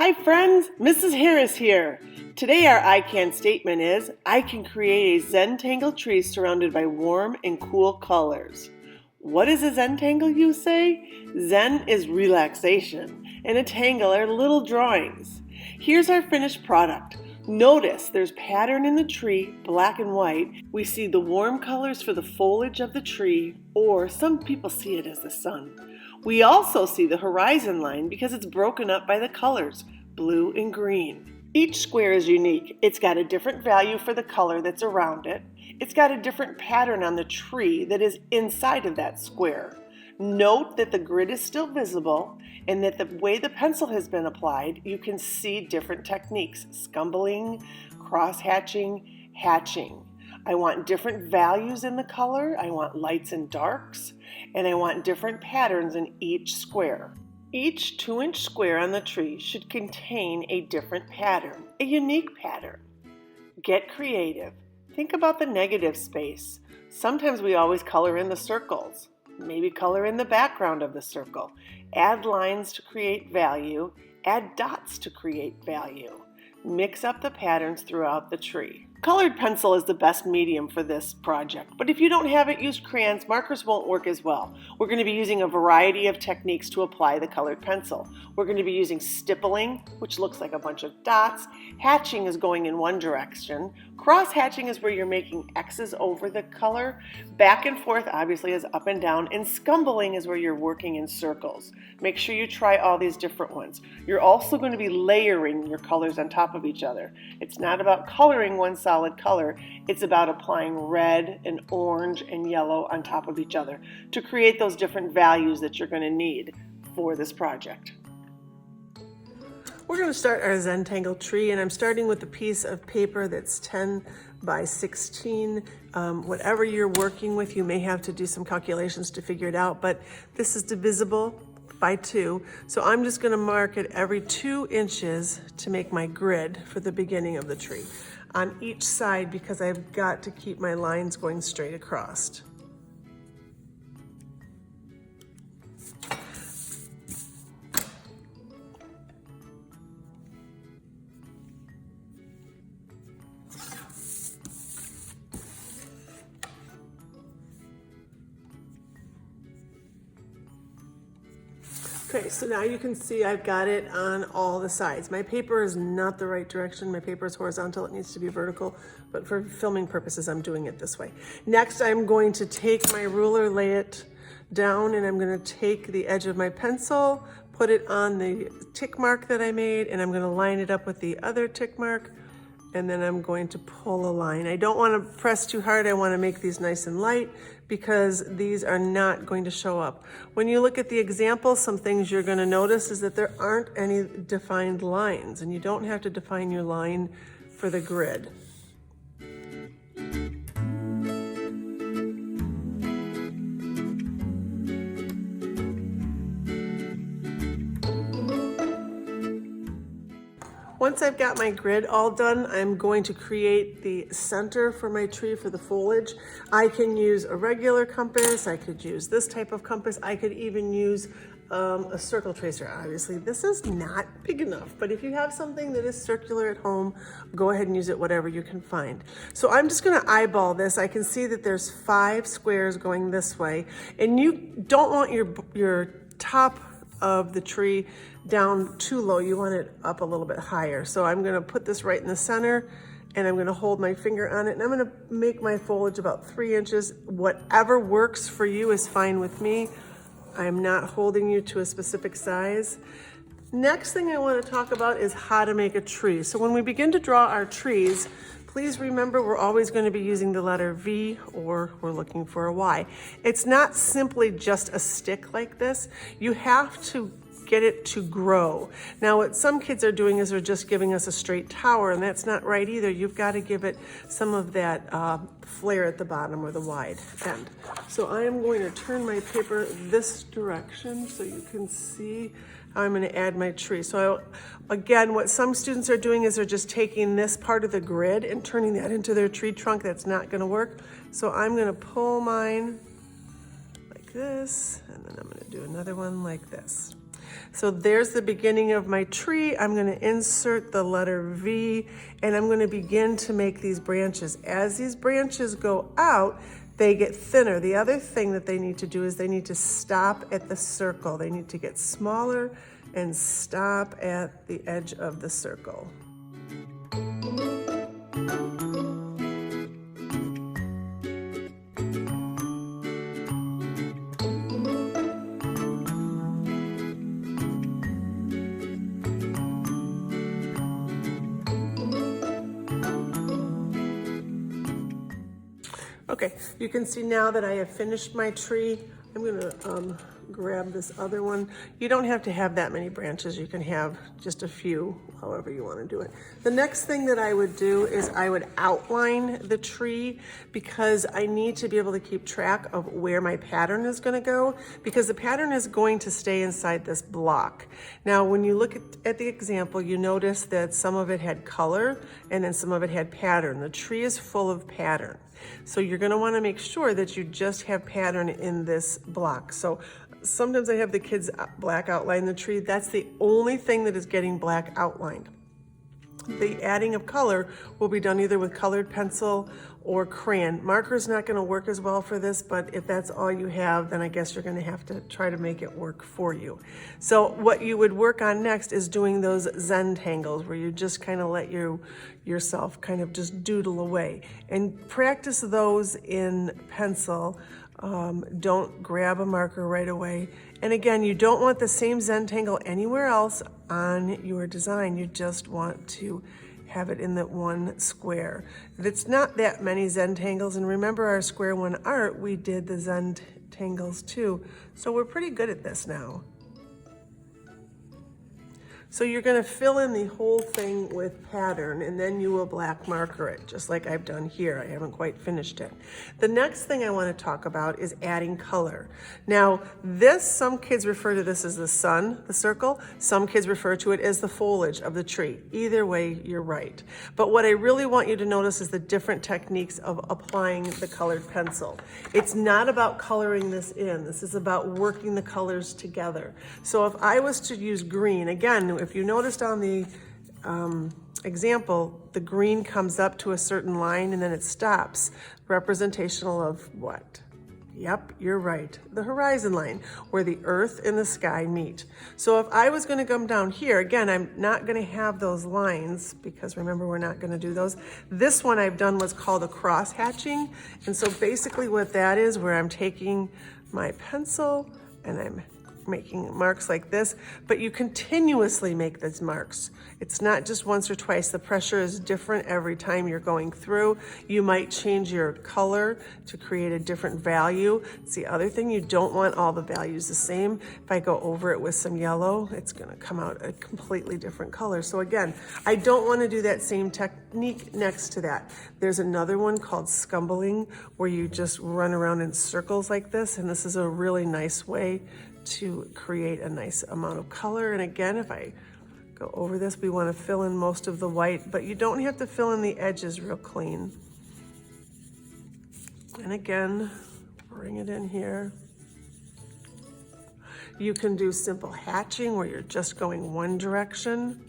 Hi friends, Mrs. Harris here. Today our I can statement is, I can create a Zentangle tree surrounded by warm and cool colors. What is a Zentangle, you say? Zen is relaxation, and a tangle are little drawings. Here's our finished product. Notice there's pattern in the tree, black and white. We see the warm colors for the foliage of the tree, or some people see it as the sun. We also see the horizon line because it's broken up by the colors, blue and green. Each square is unique. It's got a different value for the color that's around it. It's got a different pattern on the tree that is inside of that square. Note that the grid is still visible and that the way the pencil has been applied, you can see different techniques: scumbling, cross-hatching, hatching. I want different values in the color, I want lights and darks, and I want different patterns in each square. Each 2-inch square on the tree should contain a different pattern, a unique pattern. Get creative. Think about the negative space. Sometimes we always color in the circles. Maybe color in the background of the circle. Add lines to create value. Add dots to create value. Mix up the patterns throughout the tree. Colored pencil is the best medium for this project, but if you don't have it, use crayons. Markers won't work as well. We're going to be using a variety of techniques to apply the colored pencil. We're going to be using stippling, which looks like a bunch of dots. Hatching is going in one direction. Cross-hatching is where you're making X's over the color. Back and forth obviously is up and down, and scumbling is where you're working in circles. Make sure you try all these different ones. You're also going to be layering your colors on top of each other. It's not about coloring one solid color, it's about applying red and orange and yellow on top of each other to create those different values that you're going to need for this project. We're going to start our Zentangle tree, and I'm starting with a piece of paper that's 10 by 16. Whatever you're working with, you may have to do some calculations to figure it out, but this is divisible by 2. So I'm just going to mark it every 2 inches to make my grid for the beginning of the tree on each side, because I've got to keep my lines going straight across. Okay, so now you can see I've got it on all the sides. My paper is not the right direction. My paper is horizontal, it needs to be vertical, but for filming purposes, I'm doing it this way. Next, I'm going to take my ruler, lay it down, and I'm gonna take the edge of my pencil, put it on the tick mark that I made, and I'm gonna line it up with the other tick mark, and then I'm going to pull a line. I don't wanna press too hard. I wanna make these nice and light because these are not going to show up. When you look at the example, some things you're gonna notice is that there aren't any defined lines, and you don't have to define your line for the grid. Once I've got my grid all done, I'm going to create the center for my tree for the foliage. I can use a regular compass, I could use this type of compass, I could even use a circle tracer. Obviously, this is not big enough, but if you have something that is circular at home, go ahead and use it, whatever you can find. So I'm just gonna eyeball this. I can see that there's 5 squares going this way, and you don't want your top of the tree down too low. You want it up a little bit higher. So I'm gonna put this right in the center, and I'm gonna hold my finger on it, and I'm gonna make my foliage about 3 inches. Whatever works for you is fine with me. I'm not holding you to a specific size. Next thing I wanna talk about is how to make a tree. So when we begin to draw our trees, please remember we're always going to be using the letter V, or we're looking for a Y. It's not simply just a stick like this. You have to get it to grow. Now what some kids are doing is they're just giving us a straight tower, and that's not right either. You've got to give it some of that flare at the bottom, or the wide end. So I am going to turn my paper this direction so you can see how I'm going to add my tree. So again, what some students are doing is they're just taking this part of the grid and turning that into their tree trunk. That's not going to work. So I'm going to pull mine like this, and then I'm going to do another one like this. So there's the beginning of my tree. I'm going to insert the letter V, and I'm going to begin to make these branches. As these branches go out, they get thinner. The other thing that they need to do is they need to stop at the circle. They need to get smaller and stop at the edge of the circle. Okay, you can see now that I have finished my tree. I'm gonna grab this other one. You don't have to have that many branches. You can have just a few, however you want to do it. The next thing that I would do is I would outline the tree, because I need to be able to keep track of where my pattern is going to go, because the pattern is going to stay inside this block. Now, when you look at the example, you notice that some of it had color and then some of it had pattern. The tree is full of pattern. So you're going to want to make sure that you just have pattern in this block. So sometimes I have the kids black outline the tree. That's the only thing that is getting black outlined. The adding of color will be done either with colored pencil or crayon. Marker is not going to work as well for this, but if that's all you have, then I guess you're going to have to try to make it work for you. So what you would work on next is doing those Zentangles, where you just kind of let yourself kind of just doodle away, and practice those in pencil. Don't grab a marker right away. And again, you don't want the same Zentangle anywhere else on your design. You just want to have it in that one square. It's not that many Zentangles, and remember our square one art, we did the Zentangles too. So we're pretty good at this now. So you're going to fill in the whole thing with pattern, and then you will black marker it, just like I've done here. I haven't quite finished it. The next thing I want to talk about is adding color. Now, some kids refer to this as the sun, the circle. Some kids refer to it as the foliage of the tree. Either way, you're right. But what I really want you to notice is the different techniques of applying the colored pencil. It's not about coloring this in. This is about working the colors together. So if I was to use green, again, if you noticed on the example, the green comes up to a certain line and then it stops. Representational of what? Yep, you're right. The horizon line, where the earth and the sky meet. So if I was going to come down here, again, I'm not going to have those lines, because remember, we're not going to do those. This one I've done what's called a cross hatching. And so basically what that is, where I'm taking my pencil and I'm making marks like this, but you continuously make these marks. It's not just once or twice. The pressure is different every time you're going through. You might change your color to create a different value. It's the other thing, you don't want all the values the same. If I go over it with some yellow, it's going to come out a completely different color. So again, I don't want to do that same technique next to that. There's another one called Scumbling, where you just run around in circles like this, and this is a really nice way to create a nice amount of color. And again, if I go over this, we want to fill in most of the white, but you don't have to fill in the edges real clean. And again, bring it in here. You can do simple hatching, where you're just going one direction.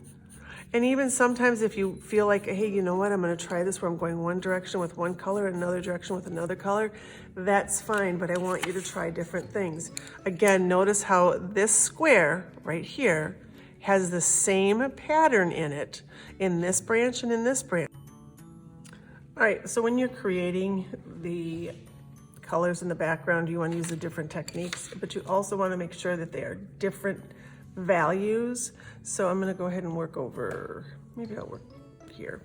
And even sometimes if you feel like, hey, you know what, I'm going to try this where I'm going one direction with one color and another direction with another color, that's fine, but I want you to try different things. Again, notice how this square right here has the same pattern in it, in this branch and in this branch. All right, so when you're creating the colors in the background, you want to use the different techniques, but you also want to make sure that they are different values. So I'm going to go ahead and work over, maybe I'll work here.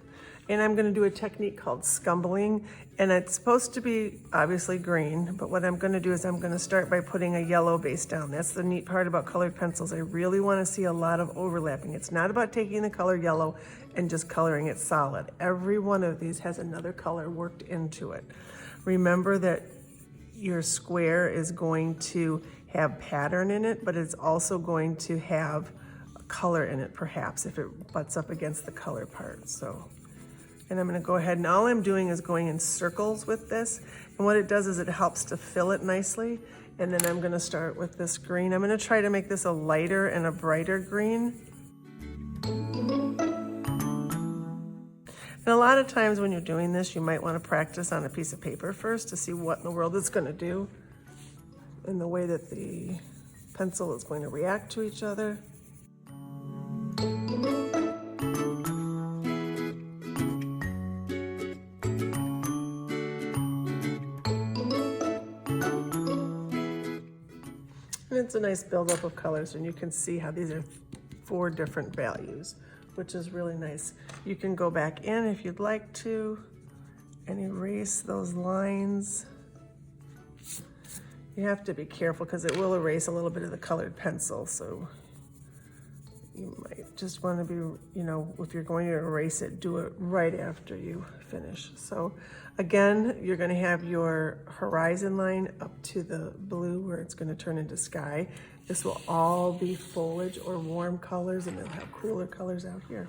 And I'm going to do a technique called Scumbling, and it's supposed to be obviously green, but what I'm going to do is I'm going to start by putting a yellow base down. That's the neat part about colored pencils. I really want to see a lot of overlapping. It's not about taking the color yellow and just coloring it solid. Every one of these has another color worked into it. Remember that your square is going to have pattern in it, but it's also going to have a color in it, perhaps, if it butts up against the color part. And I'm going to go ahead, and all I'm doing is going in circles with this, and what it does is it helps to fill it nicely. And then I'm gonna start with this green. I'm gonna try to make this a lighter and a brighter green. And a lot of times when you're doing this, you might wanna practice on a piece of paper first to see what in the world it's gonna do and the way that the pencil is going to react to each other. And it's a nice buildup of colors, and you can see how these are 4 different values, which is really nice. You can go back in if you'd like to and erase those lines. You have to be careful because it will erase a little bit of the colored pencil, so you might just want to be, you know, if you're going to erase it, do it right after you finish. So again, you're going to have your horizon line up to the blue where it's going to turn into sky. This will all be foliage or warm colors, and they'll have cooler colors out here.